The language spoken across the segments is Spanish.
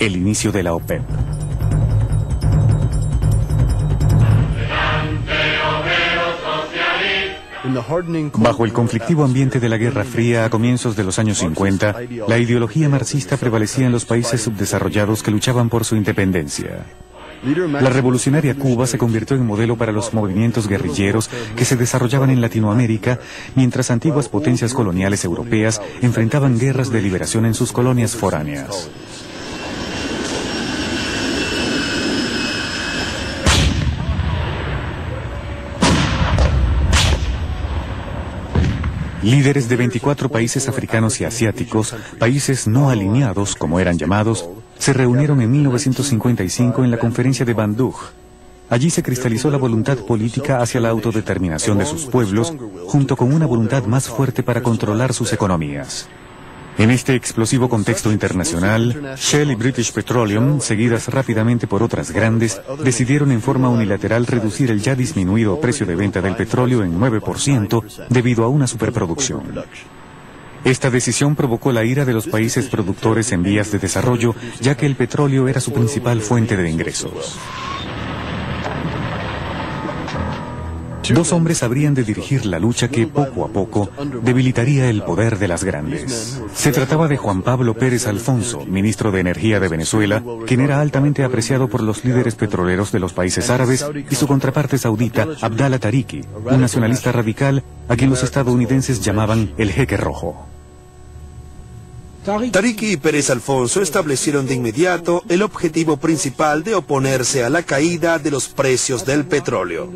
el inicio de la OPEP. Bajo el conflictivo ambiente de la Guerra Fría a comienzos de los años 50, la ideología marxista prevalecía en los países subdesarrollados que luchaban por su independencia. La revolucionaria Cuba se convirtió en modelo para los movimientos guerrilleros que se desarrollaban en Latinoamérica, mientras antiguas potencias coloniales europeas enfrentaban guerras de liberación en sus colonias foráneas. Líderes de 24 países africanos y asiáticos, países no alineados, como eran llamados, se reunieron en 1955 en la conferencia de Bandung. Allí se cristalizó la voluntad política hacia la autodeterminación de sus pueblos, junto con una voluntad más fuerte para controlar sus economías. En este explosivo contexto internacional, Shell y British Petroleum, seguidas rápidamente por otras grandes, decidieron en forma unilateral reducir el ya disminuido precio de venta del petróleo en 9% debido a una superproducción. Esta decisión provocó la ira de los países productores en vías de desarrollo, ya que el petróleo era su principal fuente de ingresos. Dos hombres habrían de dirigir la lucha que, poco a poco, debilitaría el poder de las grandes. Se trataba de Juan Pablo Pérez Alfonso, ministro de Energía de Venezuela, quien era altamente apreciado por los líderes petroleros de los países árabes, y su contraparte saudita, Abdallah Tariki, un nacionalista radical a quien los estadounidenses llamaban el Jeque Rojo. Tariki y Pérez Alfonso establecieron de inmediato el objetivo principal de oponerse a la caída de los precios del petróleo.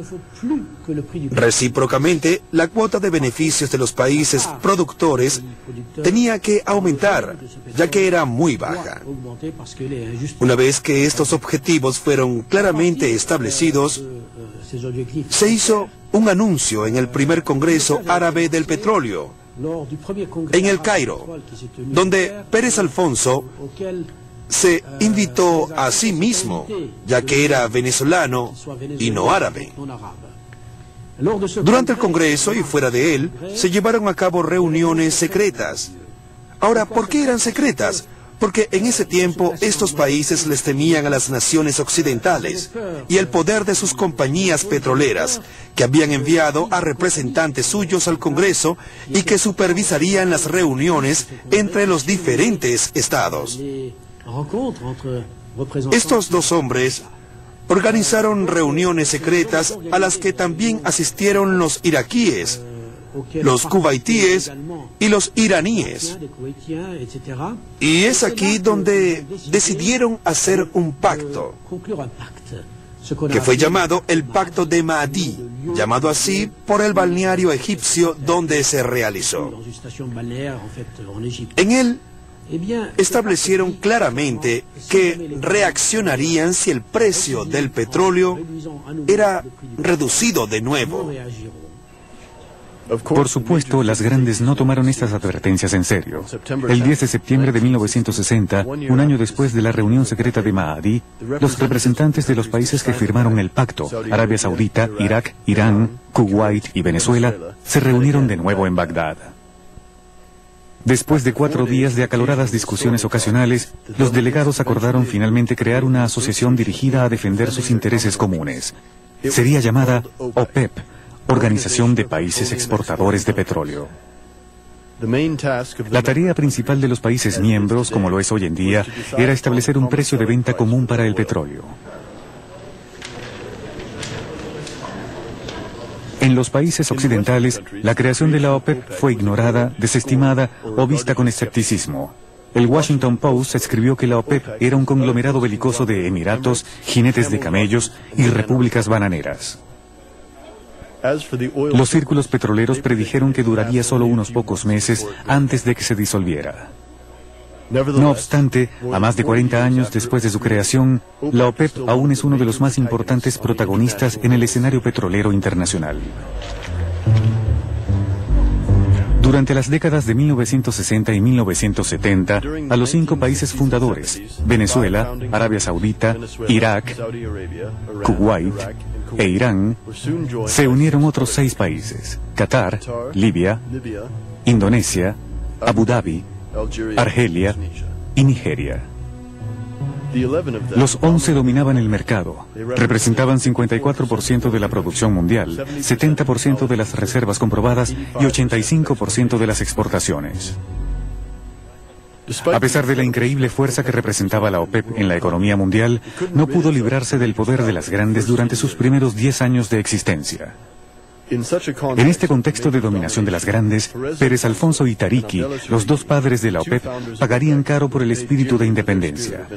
Recíprocamente, la cuota de beneficios de los países productores tenía que aumentar, ya que era muy baja. Una vez que estos objetivos fueron claramente establecidos, se hizo un anuncio en el primer Congreso Árabe del Petróleo, en El Cairo, donde Pérez Alfonso se invitó a sí mismo, ya que era venezolano y no árabe. Durante el Congreso y fuera de él, se llevaron a cabo reuniones secretas. Ahora, ¿por qué eran secretas? Porque en ese tiempo estos países les temían a las naciones occidentales y el poder de sus compañías petroleras, que habían enviado a representantes suyos al Congreso y que supervisarían las reuniones entre los diferentes estados. Estos dos hombres organizaron reuniones secretas a las que también asistieron los iraquíes, los cuvaitíes y los iraníes. Y es aquí donde decidieron hacer un pacto, que fue llamado el Pacto de Mahdi, llamado así por el balneario egipcio donde se realizó. En él establecieron claramente que reaccionarían si el precio del petróleo era reducido de nuevo. Por supuesto, las grandes no tomaron estas advertencias en serio. El 10 de septiembre de 1960, un año después de la reunión secreta de Mahdi, los representantes de los países que firmaron el pacto, Arabia Saudita, Irak, Irán, Kuwait y Venezuela, se reunieron de nuevo en Bagdad. Después de 4 días de acaloradas discusiones ocasionales, los delegados acordaron finalmente crear una asociación dirigida a defender sus intereses comunes. Sería llamada OPEP, Organización de Países Exportadores de Petróleo. La tarea principal de los países miembros, como lo es hoy en día, era establecer un precio de venta común para el petróleo. En los países occidentales, la creación de la OPEP fue ignorada, desestimada o vista con escepticismo. El Washington Post escribió que la OPEP era un conglomerado belicoso de emiratos, jinetes de camellos y repúblicas bananeras. Los círculos petroleros predijeron que duraría solo unos pocos meses antes de que se disolviera. No obstante, a más de 40 años después de su creación, la OPEP aún es uno de los más importantes protagonistas en el escenario petrolero internacional. Durante las décadas de 1960 y 1970, a los 5 países fundadores, Venezuela, Arabia Saudita, Irak, Kuwait e Irán, se unieron otros 6 países: Qatar, Libia, Indonesia, Abu Dhabi, Argelia y Nigeria. Los 11 dominaban el mercado. Representaban 54% de la producción mundial, 70% de las reservas comprobadas y 85% de las exportaciones. A pesar de la increíble fuerza que representaba la OPEP en la economía mundial, no pudo librarse del poder de las grandes durante sus primeros 10 años de existencia. En este contexto de dominación de las grandes, Pérez Alfonso y Tariki, los dos padres de la OPEP, pagarían caro por el espíritu de independencia.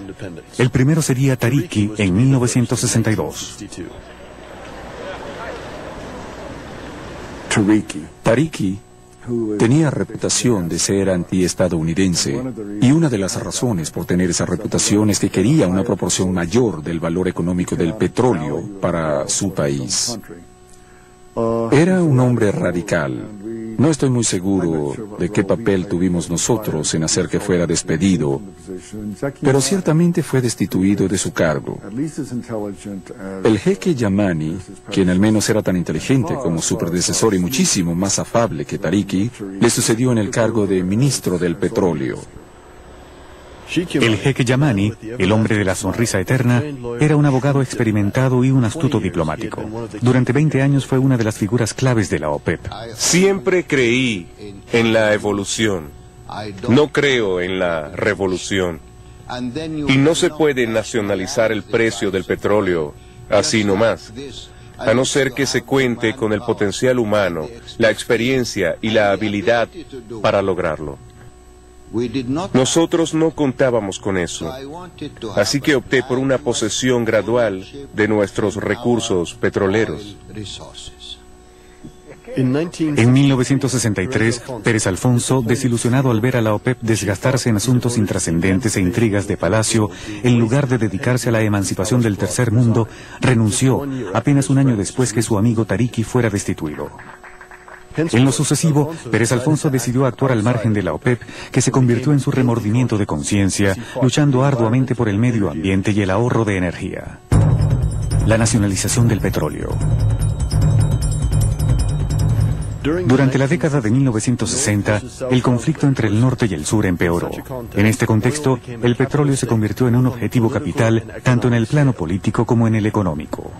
El primero sería Tariki en 1962. Tariki tenía reputación de ser antiestadounidense, y una de las razones por tener esa reputación es que quería una proporción mayor del valor económico del petróleo para su país. Era un hombre radical. No estoy muy seguro de qué papel tuvimos nosotros en hacer que fuera despedido, pero ciertamente fue destituido de su cargo. El jeque Yamani, quien al menos era tan inteligente como su predecesor y muchísimo más afable que Tariki, le sucedió en el cargo de ministro del petróleo. El jeque Yamani, el hombre de la sonrisa eterna, era un abogado experimentado y un astuto diplomático. Durante 20 años fue una de las figuras claves de la OPEP. Siempre creí en la evolución. No creo en la revolución. Y no se puede nacionalizar el precio del petróleo así nomás, a no ser que se cuente con el potencial humano, la experiencia y la habilidad para lograrlo. Nosotros no contábamos con eso, así que opté por una posesión gradual de nuestros recursos petroleros. En 1963, Pérez Alfonso, desilusionado al ver a la OPEP desgastarse en asuntos intrascendentes e intrigas de palacio, en lugar de dedicarse a la emancipación del tercer mundo, renunció apenas un año después que su amigo Tariki fuera destituido. En lo sucesivo, Pérez Alfonso decidió actuar al margen de la OPEP, que se convirtió en su remordimiento de conciencia, luchando arduamente por el medio ambiente y el ahorro de energía. La nacionalización del petróleo. Durante la década de 1960, el conflicto entre el norte y el sur empeoró. En este contexto, el petróleo se convirtió en un objetivo capital, tanto en el plano político como en el económico.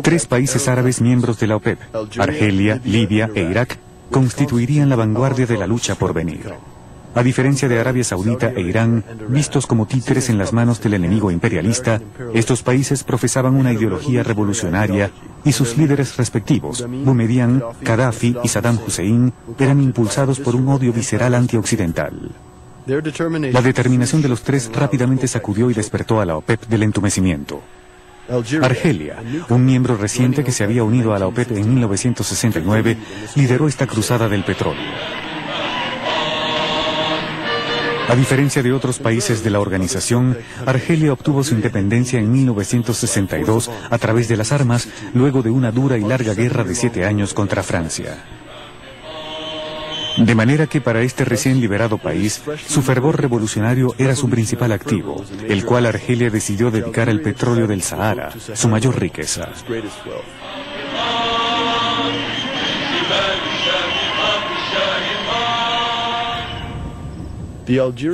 3 países árabes miembros de la OPEP, Argelia, Libia e Irak, constituirían la vanguardia de la lucha por venir. A diferencia de Arabia Saudita e Irán, vistos como títeres en las manos del enemigo imperialista, estos países profesaban una ideología revolucionaria y sus líderes respectivos, Boumediene, Gaddafi y Saddam Hussein, eran impulsados por un odio visceral antioccidental. La determinación de los 3 rápidamente sacudió y despertó a la OPEP del entumecimiento. Argelia, un miembro reciente que se había unido a la OPEP en 1969, lideró esta cruzada del petróleo. A diferencia de otros países de la organización, Argelia obtuvo su independencia en 1962 a través de las armas, luego de una dura y larga guerra de 7 años contra Francia. De manera que para este recién liberado país, su fervor revolucionario era su principal activo, el cual Argelia decidió dedicar al petróleo del Sahara, su mayor riqueza.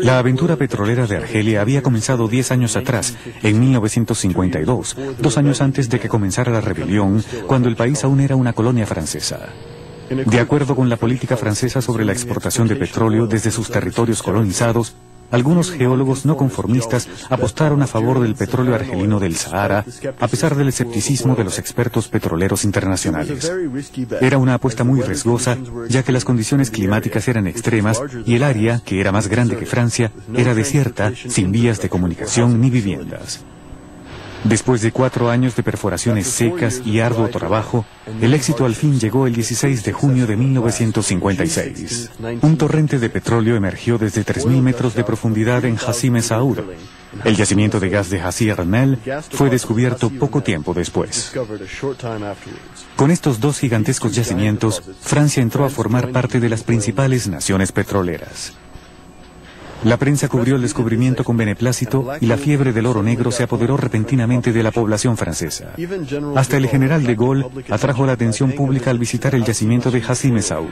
La aventura petrolera de Argelia había comenzado 10 años atrás, en 1952, 2 años antes de que comenzara la rebelión, cuando el país aún era una colonia francesa. De acuerdo con la política francesa sobre la exportación de petróleo desde sus territorios colonizados, algunos geólogos no conformistas apostaron a favor del petróleo argelino del Sahara, a pesar del escepticismo de los expertos petroleros internacionales. Era una apuesta muy riesgosa, ya que las condiciones climáticas eran extremas y el área, que era más grande que Francia, era desierta, sin vías de comunicación ni viviendas. Después de 4 años de perforaciones secas y arduo trabajo, el éxito al fin llegó el 16 de junio de 1956. Un torrente de petróleo emergió desde 3.000 metros de profundidad en Hassi Messaoud. El yacimiento de gas de Hassi R'Mel fue descubierto poco tiempo después. Con estos 2 gigantescos yacimientos, Francia entró a formar parte de las principales naciones petroleras. La prensa cubrió el descubrimiento con beneplácito y la fiebre del oro negro se apoderó repentinamente de la población francesa. Hasta el general de Gaulle atrajo la atención pública al visitar el yacimiento de Hassi Messaoud.